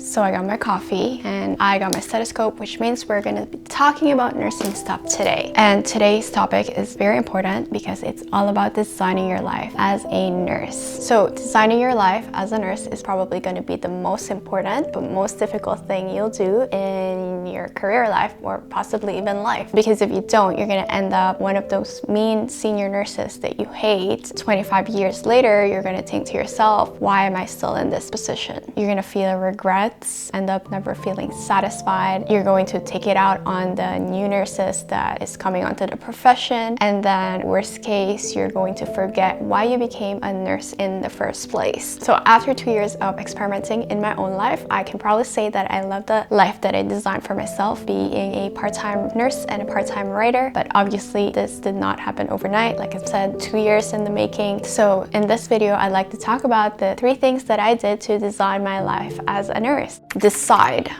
So I got my coffee and I got my stethoscope, which means we're going to be talking about nursing stuff today. And today's topic is very important because it's all about designing your life as a nurse. So designing your life as a nurse is probably going to be the most important but most difficult thing you'll do in your career life, or possibly even life. Because if you don't, you're going to end up one of those mean senior nurses that you hate. 25 years later, you're going to think to yourself, why am I still in this position? You're going to feel regret, end up never feeling satisfied. You're going to take it out on the new nurses that is coming onto the profession, and then worst case, you're going to forget why you became a nurse in the first place. So after 2 years of experimenting in my own life, I can probably say that I love the life that I designed for myself, being a part-time nurse and a part-time writer. But obviously this did not happen overnight. Like I said, 2 years in the making. So in this video, I'd like to talk about the 3 things that I did to design my life as a nurse. Decide.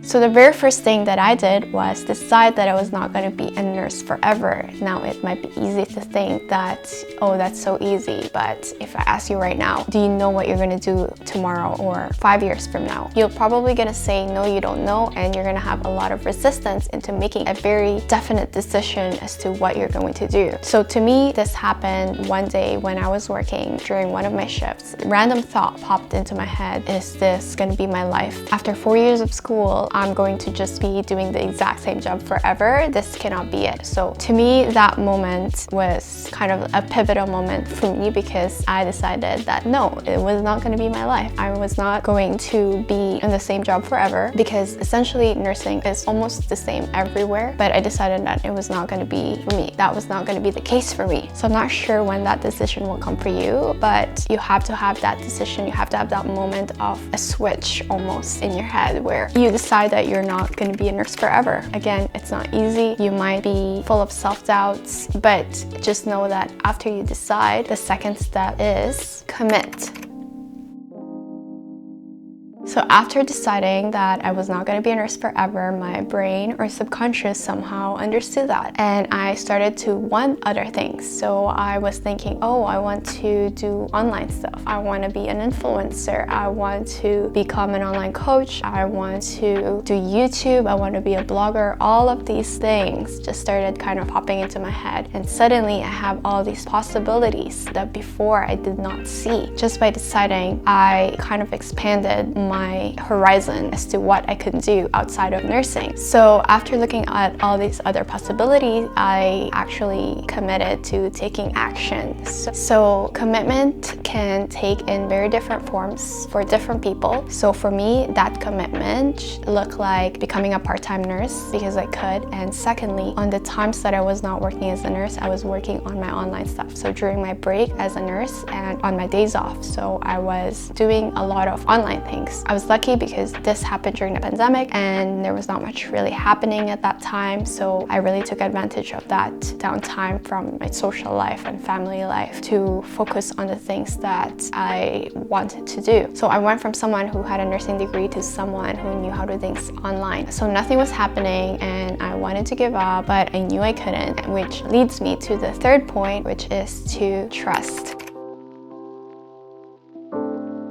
So the very first thing that I did was decide that I was not going to be a nurse forever. Now it might be easy to think that, oh, that's so easy. But if I ask you right now, do you know what you're going to do tomorrow or 5 years from now? You're probably going to say, no, you don't know. And you're going to have a lot of resistance into making a very definite decision as to what you're going to do. So to me, this happened one day when I was working during one of my shifts. A random thought popped into my head, is this going to be my life? After 4 years of school, I'm going to just be doing the exact same job forever. This cannot be it. So to me, that moment was kind of a pivotal moment for me, because I decided that no, it was not going to be my life. I was not going to be in the same job forever, because essentially nursing is almost the same everywhere. But I decided that it was not going to be for me. That was not going to be the case for me. So I'm not sure when that decision will come for you, but you have to have that decision. You have to have that moment of a switch almost in your head where you decide that you're not going to be a nurse forever. Again, it's not easy. You might be full of self-doubts, but just know that after you decide, the second step is commit. So after deciding that I was not going to be a nurse forever, my brain or subconscious somehow understood that. And I started to want other things. So I was thinking, oh, I want to do online stuff. I want to be an influencer. I want to become an online coach. I want to do YouTube. I want to be a blogger. All of these things just started kind of popping into my head. And suddenly I have all these possibilities that before I did not see. Just by deciding, I kind of expanded my horizon as to what I could do outside of nursing. So after looking at all these other possibilities, I actually committed to taking action. So commitment can take in very different forms for different people. So for me, that commitment looked like becoming a part-time nurse because I could. And secondly, on the times that I was not working as a nurse, I was working on my online stuff. So during my break as a nurse and on my days off. So I was doing a lot of online things. I was lucky because this happened during the pandemic and there was not much really happening at that time. So I really took advantage of that downtime from my social life and family life to focus on the things that I wanted to do. So I went from someone who had a nursing degree to someone who knew how to do things online. So nothing was happening and I wanted to give up, but I knew I couldn't, which leads me to the third point, which is to trust.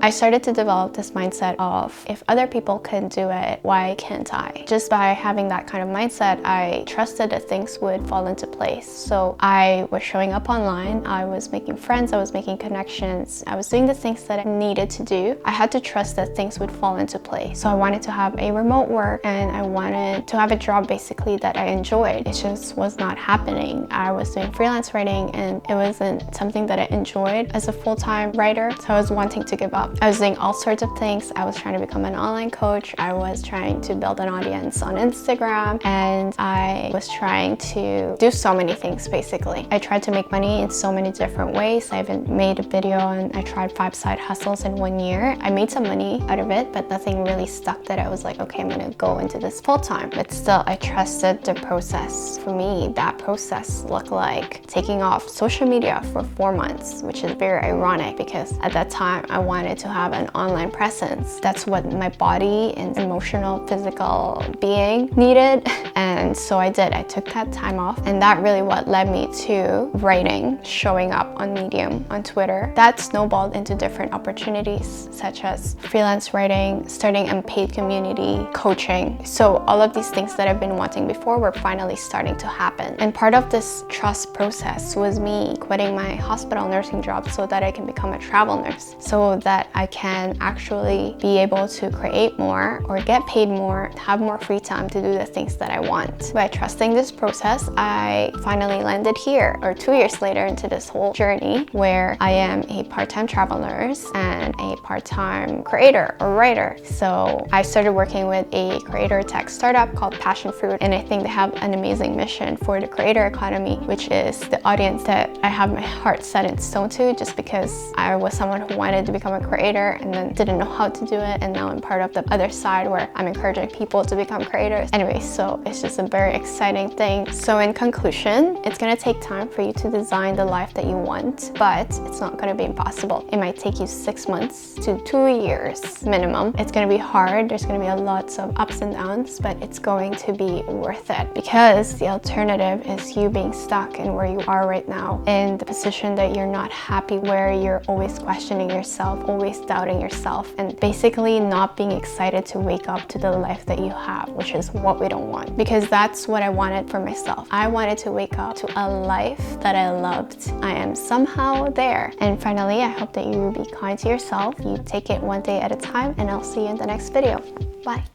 I started to develop this mindset of, if other people can do it, why can't I? Just by having that kind of mindset, I trusted that things would fall into place. So I was showing up online, I was making friends, I was making connections, I was doing the things that I needed to do. I had to trust that things would fall into place. So I wanted to have a remote work and I wanted to have a job basically that I enjoyed. It just was not happening. I was doing freelance writing and it wasn't something that I enjoyed as a full-time writer. So I was wanting to give up. I was doing all sorts of things. I was trying to become an online coach. I was trying to build an audience on Instagram, and I was trying to do so many things basically. I tried to make money in so many different ways. I even made a video and I tried 5 side hustles in 1 year. I made some money out of it, but nothing really stuck that I was like, okay, I'm gonna go into this full time. But still, I trusted the process. For me, that process looked like taking off social media for 4 months, which is very ironic because at that time I wanted to have an online presence. That's what my body and emotional, physical being needed. And so I did. I took that time off, and that really what led me to writing, showing up on Medium, on Twitter. That snowballed into different opportunities, such as freelance writing, starting a paid community, coaching. So all of these things that I've been wanting before were finally starting to happen. And part of this trust process was me quitting my hospital nursing job so that I can become a travel nurse, so that I can actually be able to create more or get paid more, have more free time to do the things that I want. By trusting this process, I finally landed here, or 2 years later into this whole journey where I am a part-time travel nurse and a part-time creator or writer. So I started working with a creator tech startup called Passion Fruit, and I think they have an amazing mission for the creator economy, which is the audience that I have my heart set in stone to, just because I was someone who wanted to become a creator and then didn't know how to do it, and now I'm part of the other side where I'm encouraging people to become creators. Anyway, so it's just a very exciting thing. So in conclusion, it's gonna take time for you to design the life that you want, but it's not gonna be impossible. It might take you 6 months to 2 years minimum. It's gonna be hard. There's gonna be a lots of ups and downs, but it's going to be worth it, because the alternative is you being stuck in where you are right now, in the position that you're not happy, where you're always questioning yourself, always doubting yourself, and basically not being excited to wake up to the life that you have, which is what we don't want. Because that's what I wanted for myself. I wanted to wake up to a life that I loved. I am somehow there. And finally, I hope that you be kind to yourself. You take it one day at a time, and I'll see you in the next video. Bye.